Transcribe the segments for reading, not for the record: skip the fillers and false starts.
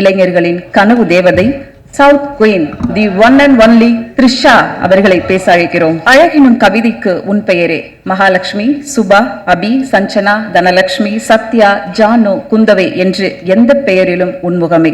இளைஞர்களின் கனவு தேவதை south queen the one and only Trisha அவர்களை பேச அழைக்கிறோம். அழகினும் கவிதைக்கு உன் பெயரே. மகாலட்சுமி, சுபா, அபி, சஞ்சனா, தனலட்சுமி, சத்யா, ஜானு, குந்தவை என்று எந்த பெயரிலும் உன்முகமே.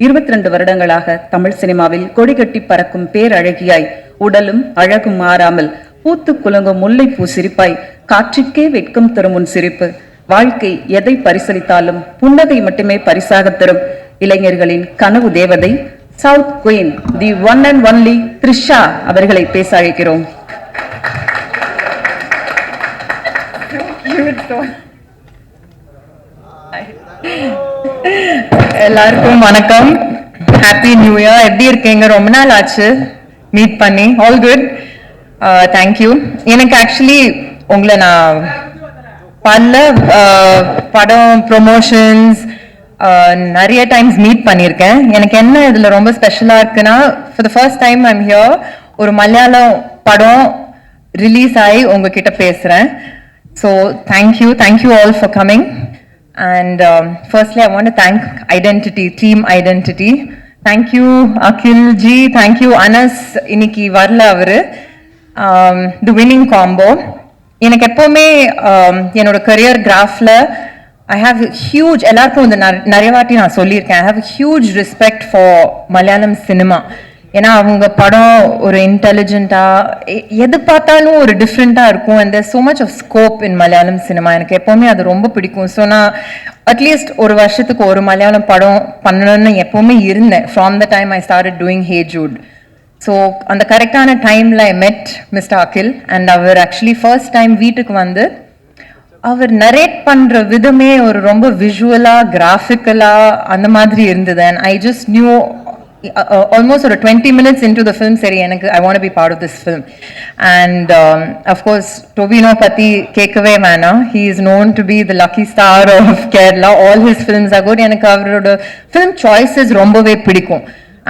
22 வருடங்களாக தமிழ் சினிமாவில் கொடிகட்டி பறக்கும் பேரழகியாய், உடலும் அழகும் மாறாமல் பூத்து குலுங்கும் முல்லைப்பூ சிரிப்பாய், காற்றுக்கே வெட்கம் தரும் உன் சிரிப்பு. வாழ்க்கை எதை பரிசளித்தாலும் புன்னகை மட்டுமே பரிசாக தரும் இளைஞர்களின் கனவு தேவதை south queen the one and only Trisha அவர்களை பேச அழைக்கிறோம். எல்லாருக்கும் வணக்கம். Happy new year. எப்படி இருக்கீங்க? ரொம்ப நாள் ஆச்சு மீட் பண்ணி. All good, thank you. எனக்கு ஆக்சுவலி உங்களை நான் பல படம் ப்ரொமோஷன்ஸ் நிறைய டைம்ஸ் மீட் பண்ணியிருக்கேன். எனக்கு என்ன இதில் ரொம்ப ஸ்பெஷலாக இருக்குன்னா, for the first time I'm here, ஒரு மலையாளம் படம் ரிலீஸ் ஆகி உங்ககிட்ட பேசுகிறேன். So thank you all for coming. And firstly I want to thank identity, team identity. Thank you Akhil ji, thank you Anas. இன்னைக்கு வரல அவரு. The winning combo. எனக்கு எப்போவுமே என்னோட கரியர் கிராஃபில் I have huge, எல்லாருக்கும் இந்த நிறைய வாட்டி நான் சொல்லியிருக்கேன், I have a huge respect for Malayalam cinema. ஏன்னா அவங்க படம் ஒரு இன்டெலிஜென்ட்டாக, எது பார்த்தாலும் ஒரு டிஃப்ரெண்ட்டாக இருக்கும். And there so much of scope in Malayalam cinema. எனக்கு எப்போவுமே அது ரொம்ப பிடிக்கும். ஸோ நான் அட்லீஸ்ட் ஒரு வருஷத்துக்கு ஒரு மலையாளம் படம் பண்ணணும்னு எப்போவுமே இருந்தேன், from the time I started doing Hey Jude. So அந்த கரெக்டான டைமில் I met mister Akhil. And அவர் ஆக்சுவலி ஃபர்ஸ்ட் டைம் வீட்டுக்கு வந்து அவர் நரேட் பண்ணுற விதமே ஒரு ரொம்ப விஷுவலாக, கிராஃபிக்கலாக அந்த மாதிரி இருந்தது. And I just knew almost ஒரு 20 minutes into the film, சரி எனக்கு I want be part of this film. And of course Tovino பற்றி கேட்கவே வேணாம். He is known to be the lucky star of Kerala. All his films are good. எனக்கு அவரோட film choices ரொம்பவே பிடிக்கும்.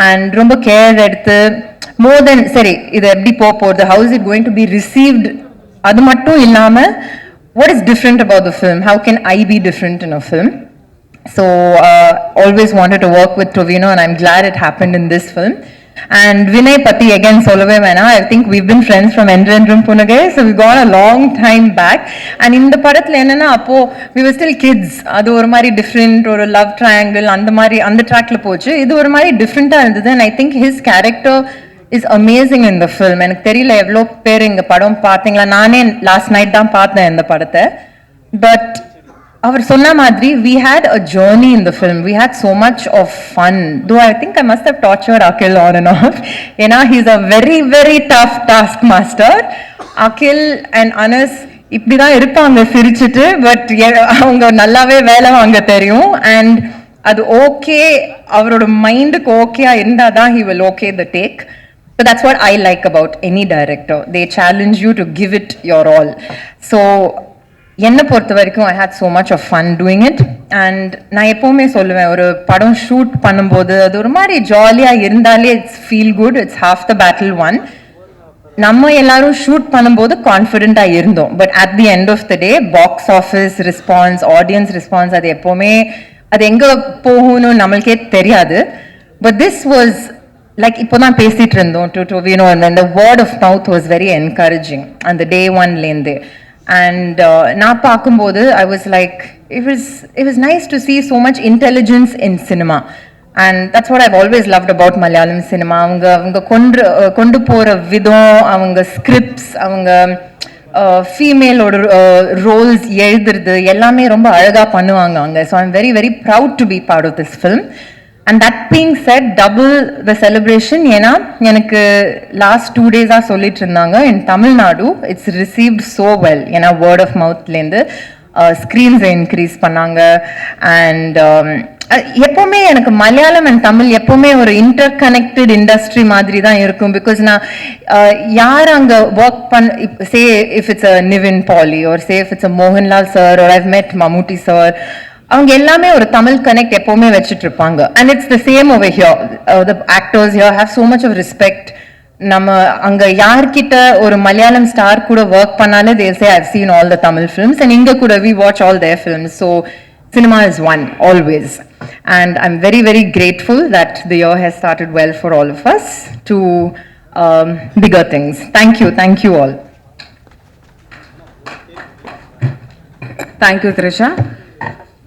அண்ட் ரொம்ப கேர் எடுத்து மோர் தென் சரி இது எப்படி போகுது, how is it going to be received, அது மட்டும் இல்லாமல் what is different about the film, how can I be different in a film. So always wanted to work with Tovino and I'm glad it happened in this film. And Vinay patti again solave vena, I think we've been friends from Endrendrum Punage, so we got a long time back. And in the padathla enna appo we were still kids, adu or mari different, or a love triangle and mari and track la pochu, idu or mari different ah irundhu. And I think his character is amazing in the film. எனக்கு தெரியல எவ்வளோ பேர் இங்கே படம் பார்த்தீங்களா. நானே last night தான் பார்த்தேன் இந்த படத்தை. பட் அவர் சொன்ன மாதிரி we had a journey in the film. We had so much of fun. Though I think I must have tortured Akhil on and off. ஏன்னா he's a very very tough task master. Akhil and Anas இப்படி தான் இருப்பாங்க சிரிச்சுட்டு, but அவங்க நல்லாவே வேலை வாங்க தெரியும். அண்ட் அது ஓகே, அவரோட மைண்டுக்கு ஓகேயா இருந்தால் தான் he will okay the take. So that's what I like about any director. They challenge you to give it your all. So என்னை பொறுத்த வரைக்கும் I had so much of fun doing it. And நான் எப்போவுமே சொல்லுவேன், ஒரு படம் shoot பண்ணும்போது அது ஒரு மாதிரி ஜாலியாக இருந்தாலே it's feel good, it's half the battle won. நம்ம எல்லாரும் ஷூட் பண்ணும்போது கான்ஃபிடென்ட்டாக இருந்தோம், but at the end of the day box office response, audience response, அது எப்போவுமே அது எங்கே போகணும்னு நம்மளுக்கே தெரியாது. பட் திஸ் வாஸ் like இப்போதான் பேசிட்டு இருந்தோம் to Tovino, and the word of mouth was very encouraging and the day one லேந்து. And நான் பார்க்கும்போது I was like, it was nice to see so much intelligence in cinema. And that's what I've always loved about Malayalam cinema. அவங்க கொண்டு போகிற விதம், அவங்க scripts, அவங்க ஃபீமேலோட Rolle's எழுதுறது எல்லாமே ரொம்ப அழகாக பண்ணுவாங்க அவங்க. So I'm very very proud to be part of this film. And that being said, double the celebration. ஏன்னா எனக்கு லாஸ்ட் 2 days சொல்லிட்டு இருந்தாங்க, in Tamil Nadu it's received so well. ஏன்னா வேர்ட் ஆஃப் மவுத்லேருந்து ஸ்க்ரீன்ஸை இன்க்ரீஸ் பண்ணாங்க. அண்ட் எப்போவுமே எனக்கு Malayalam and Tamil எப்போவுமே ஒரு இன்டர் கனெக்டட் இண்டஸ்ட்ரி மாதிரி தான் இருக்கும். பிகாஸ் நான் யார் அங்கே work say if it's a Nivin Pauly, or say if it's a Mohanlal sir, or I've met Mammootty sir, அவங்க எல்லாமே ஒரு தமிழ் கனெக்ட் எப்பவுமே வச்சுட்டு இருப்பாங்க. And it's the same over here. The actors here have so much of respect. நம்ம அங்க யார்கிட்ட ஒரு மலையாளம் ஸ்டார் கூட ஒர்க் பண்ணாலே they say I've seen all the Tamil films, and இங்க கூட we watch all their films. So cinema is one, always. And I'm very, very grateful that the year has started well for all of us to bigger things. Thank you all. Thank you Trisha.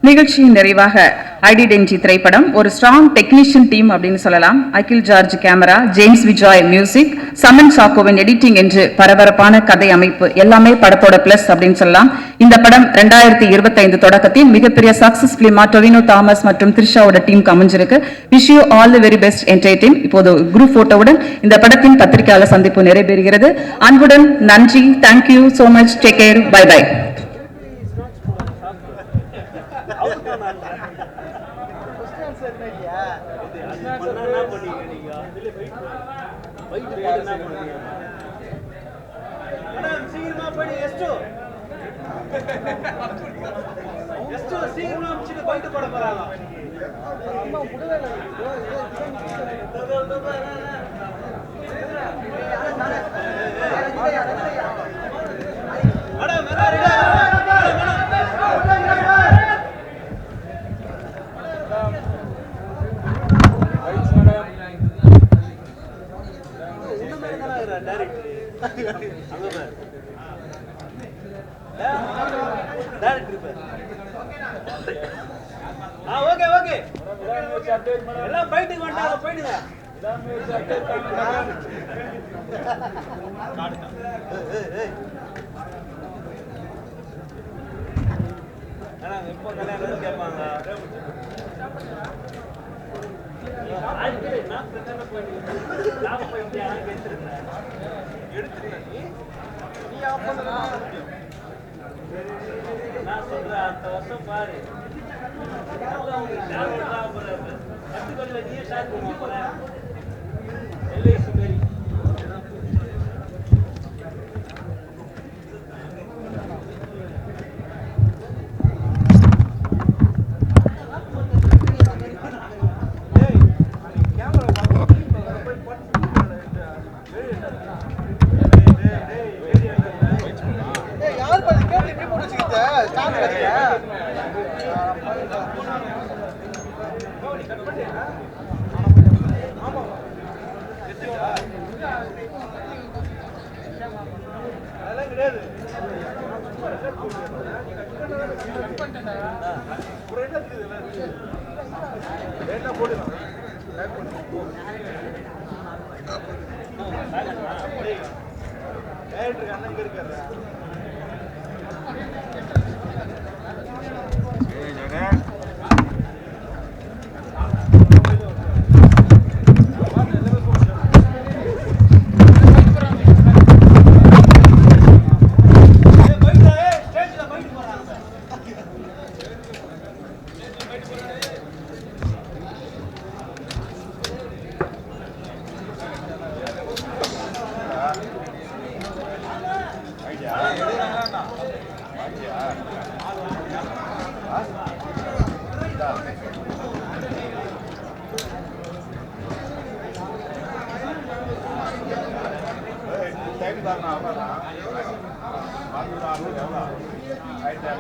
நிகழ்ச்சியின் நிறைவாக ஐடிடென்டி திரைப்படம் ஒரு strong technician team அப்படின்னு சொல்லலாம். அகில் George camera, James Bejoy music, சமன் சாக்கோவின் editing என்று பரபரப்பான கதை அமைப்பு எல்லாமே படத்தோட பிளஸ் அப்படின்னு சொல்லலாம். இந்த படம் 2025 தொடக்கத்தில் மிகப்பெரிய சக்சஸ் பிலிமா டொவினோ தாமஸ் மற்றும் த்ரிஷாவோட டீமுக்கு அமைஞ்சிருக்கு. Wish you all the very best entertain. இப்போது குரூப் போட்டோவுடன் இந்த படத்தின் பத்திரிகையாளர் சந்திப்பு நிறைவேறுகிறது. அன்புடன் நன்றி. Thank you so much. Take care. Bye bye. எல்லாம் பைட்டுக்கு வந்துட்டாங்க, போயிடுங்க. எப்போ கல்யாணம் கேட்பாங்க. நான் சொல்றேன், அடுத்த வருஷம் பாரு. Ahí está,